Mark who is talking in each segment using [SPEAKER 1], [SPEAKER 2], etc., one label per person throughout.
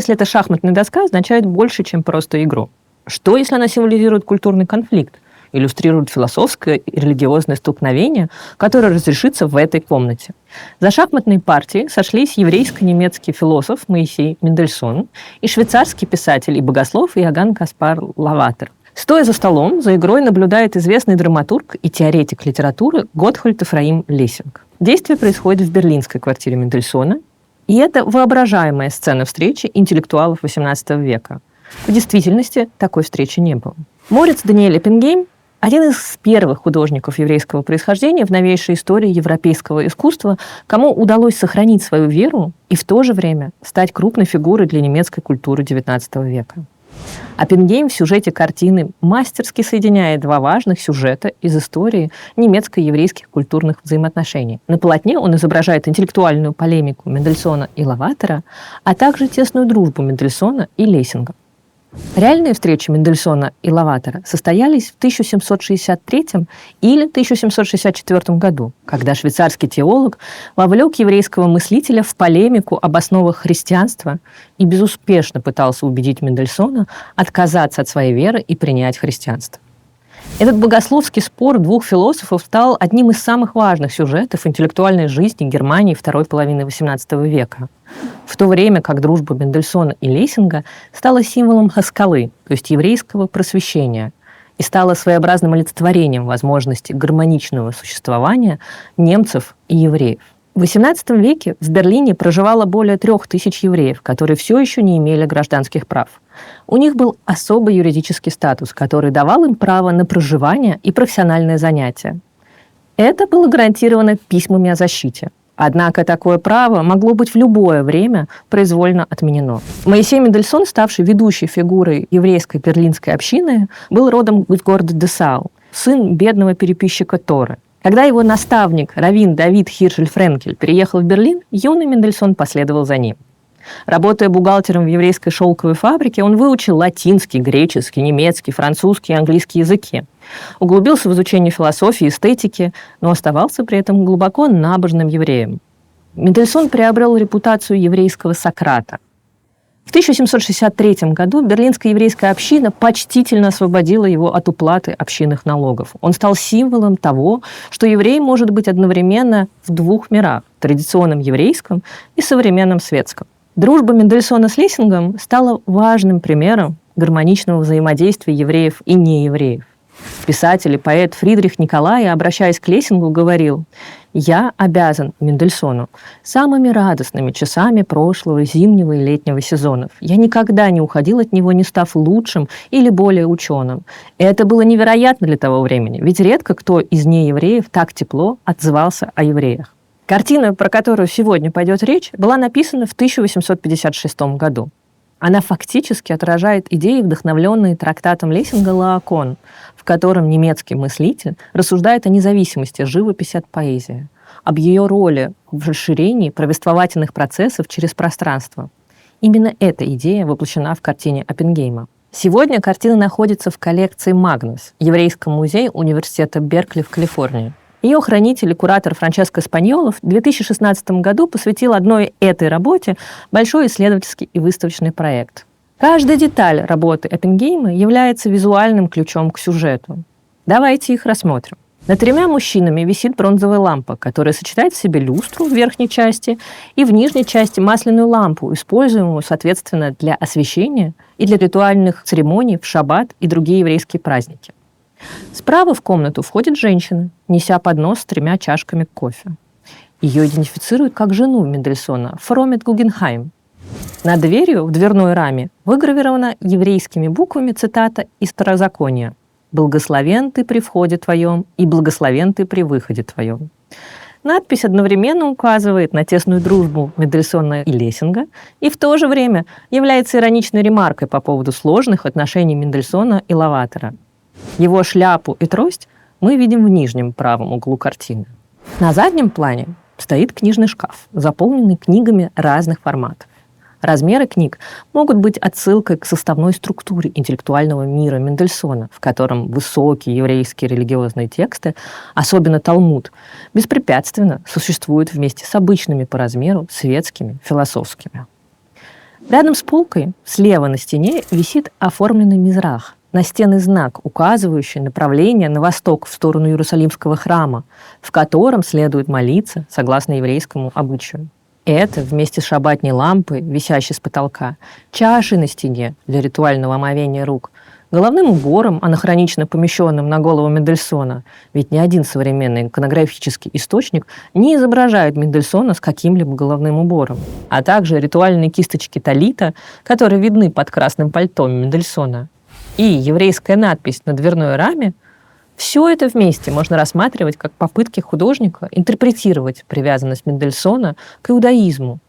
[SPEAKER 1] если эта шахматная доска означает больше, чем просто игру? Что, если она символизирует культурный конфликт, иллюстрирует философское и религиозное столкновение, которое разрешится в этой комнате? За шахматной партией сошлись еврейско-немецкий философ Моисей Мендельсон и швейцарский писатель и богослов Иоганн Каспар Лаватер. Стоя за столом, за игрой наблюдает известный драматург и теоретик литературы Готхальд Ефраим Лессинг. Действие происходит в берлинской квартире Мендельсона, и это воображаемая сцена встречи интеллектуалов XVIII века. В действительности такой встречи не было. Мориц Даниэль Оппенгейм – один из первых художников еврейского происхождения в новейшей истории европейского искусства, кому удалось сохранить свою веру и в то же время стать крупной фигурой для немецкой культуры XIX века. Оппенгейм в сюжете картины мастерски соединяет два важных сюжета из истории немецко-еврейских культурных взаимоотношений. На полотне он изображает интеллектуальную полемику Мендельсона и Лаватера, а также тесную дружбу Мендельсона и Лессинга. Реальные встречи Мендельсона и Лаватера состоялись в 1763 или 1764 году, когда швейцарский теолог вовлек еврейского мыслителя в полемику об основах христианства и безуспешно пытался убедить Мендельсона отказаться от своей веры и принять христианство. Этот богословский спор двух философов стал одним из самых важных сюжетов интеллектуальной жизни Германии второй половины XVIII века, в то время как дружба Мендельсона и Лессинга стала символом хаскалы, то есть еврейского просвещения, и стала своеобразным олицетворением возможности гармоничного существования немцев и евреев. В XVIII веке в Берлине проживало более 3000 евреев, которые все еще не имели гражданских прав. У них был особый юридический статус, который давал им право на проживание и профессиональные занятия. Это было гарантировано письмами о защите. Однако такое право могло быть в любое время произвольно отменено. Моисей Мендельсон, ставший ведущей фигурой еврейской берлинской общины, был родом из города Десау, сын бедного переписчика Торы. Когда его наставник, раввин Давид Хиршель Френкель, переехал в Берлин, юный Мендельсон последовал за ним. Работая бухгалтером в еврейской шелковой фабрике, он выучил латинский, греческий, немецкий, французский и английский языки. Углубился в изучение философии и эстетики, но оставался при этом глубоко набожным евреем. Мендельсон приобрел репутацию еврейского Сократа. В 1763 году берлинская еврейская община почтительно освободила его от уплаты общинных налогов. Он стал символом того, что еврей может быть одновременно в двух мирах – традиционном еврейском и современном светском. Дружба Мендельсона с Лессингом стала важным примером гармоничного взаимодействия евреев и неевреев. Писатель и поэт Фридрих Николай, обращаясь к Лессингу, говорил: «Я обязан Мендельсону самыми радостными часами прошлого зимнего и летнего сезонов. Я никогда не уходил от него, не став лучшим или более ученым. И это было невероятно для того времени, ведь редко кто из неевреев так тепло отзывался о евреях». Картина, про которую сегодня пойдет речь, была написана в 1856 году. Она фактически отражает идеи, вдохновленные трактатом Лессинга «Лаокон», в котором немецкий мыслитель рассуждает о независимости живописи от поэзии, об ее роли в расширении повествовательных процессов через пространство. Именно эта идея воплощена в картине Оппенгейма. Сегодня картина находится в коллекции «Магнус», еврейском музее университета Беркли в Калифорнии. Ее хранитель и куратор Франческо Спаньоло в 2016 году посвятил одной этой работе большой исследовательский и выставочный проект. Каждая деталь работы Оппенгейма является визуальным ключом к сюжету. Давайте их рассмотрим. Над 3 мужчинами висит бронзовая лампа, которая сочетает в себе люстру в верхней части и в нижней части масляную лампу, используемую, соответственно, для освещения и для ритуальных церемоний в шаббат и другие еврейские праздники. Справа в комнату входит женщина, неся поднос с 3 чашками кофе. Ее идентифицируют как жену Мендельсона Фромет Гугенхайм. Над дверью в дверной раме выгравирована еврейскими буквами цитата из Второзакония: «Благословен ты при входе твоем, и благословен ты при выходе твоем». Надпись одновременно указывает на тесную дружбу Мендельсона и Лессинга и в то же время является ироничной ремаркой по поводу сложных отношений Мендельсона и Лаватера. Его шляпу и трость мы видим в нижнем правом углу картины. На заднем плане стоит книжный шкаф, заполненный книгами разных форматов. Размеры книг могут быть отсылкой к составной структуре интеллектуального мира Мендельсона, в котором высокие еврейские религиозные тексты, особенно Талмуд, беспрепятственно существуют вместе с обычными по размеру светскими, философскими. Рядом с полкой, слева на стене, висит оформленный мизрах, настенный знак, указывающий направление на восток в сторону Иерусалимского храма, в котором следует молиться согласно еврейскому обычаю. Это вместе с шаббатной лампой, висящей с потолка, чашей на стене для ритуального омовения рук, головным убором, анахронично помещенным на голову Мендельсона, ведь ни один современный иконографический источник не изображает Мендельсона с каким-либо головным убором, а также ритуальные кисточки талита, которые видны под красным пальтом Мендельсона, и еврейская надпись на дверной раме. Все это вместе можно рассматривать как попытки художника интерпретировать привязанность Мендельсона к иудаизму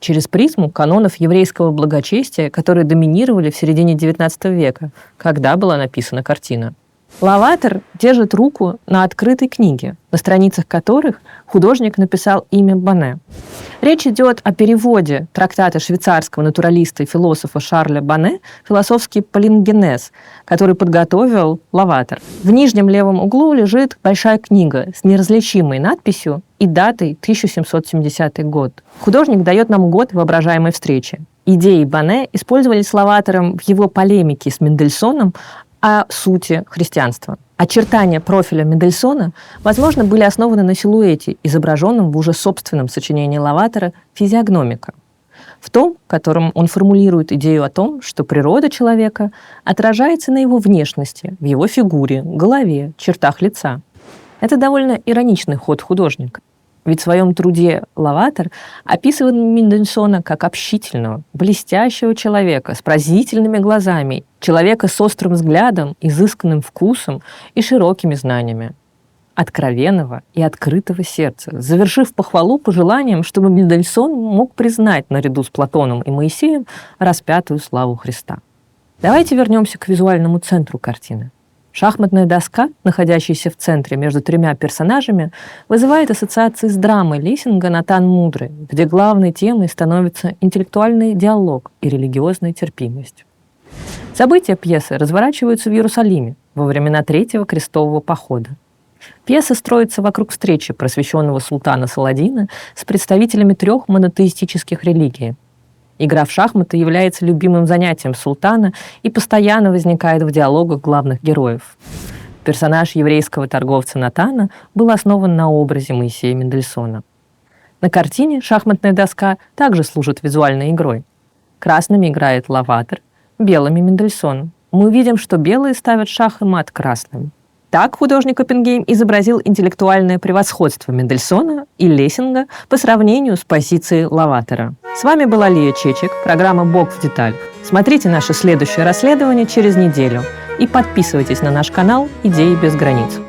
[SPEAKER 1] через призму канонов еврейского благочестия, которые доминировали в середине XIX века, когда была написана картина. Лаватер держит руку на открытой книге, на страницах которых художник написал имя Бане. Речь идет о переводе трактата швейцарского натуралиста и философа Шарля Бане «Философский полингенез», который подготовил Лаватер. В нижнем левом углу лежит большая книга с неразличимой надписью и датой 1770 год. Художник дает нам год воображаемой встречи. Идеи Бане использовались Лаватером в его полемике с Мендельсоном о сути христианства. Очертания профиля Мендельсона, возможно, были основаны на силуэте, изображенном в уже собственном сочинении Лаватера «Физиогномика», в том, котором он формулирует идею о том, что природа человека отражается на его внешности, в его фигуре, голове, чертах лица. Это довольно ироничный ход художника. Ведь в своем труде Лаватер описывает Мендельсона как общительного, блестящего человека с поразительными глазами, человека с острым взглядом, изысканным вкусом и широкими знаниями, откровенного и открытого сердца, завершив похвалу пожеланием, чтобы Мендельсон мог признать наряду с Платоном и Моисеем распятую славу Христа. Давайте вернемся к визуальному центру картины. Шахматная доска, находящаяся в центре между тремя персонажами, вызывает ассоциации с драмой Лессинга «Натан Мудрый», где главной темой становится интеллектуальный диалог и религиозная терпимость. События пьесы разворачиваются в Иерусалиме во времена Третьего крестового похода. Пьеса строится вокруг встречи просвещенного султана Саладина с представителями трех монотеистических религий. Игра в шахматы является любимым занятием султана и постоянно возникает в диалогах главных героев. Персонаж еврейского торговца Натана был основан на образе Моисея Мендельсона. На картине шахматная доска также служит визуальной игрой. Красными играет Лаватер, белыми — Мендельсон. Мы видим, что белые ставят шах и мат красным. Так художник Оппенгейм изобразил интеллектуальное превосходство Мендельсона и Лессинга по сравнению с позицией Лаватера. С вами была Лия Чечек, программа «Бог в деталях». Смотрите наше следующее расследование через неделю и подписывайтесь на наш канал «Идеи без границ».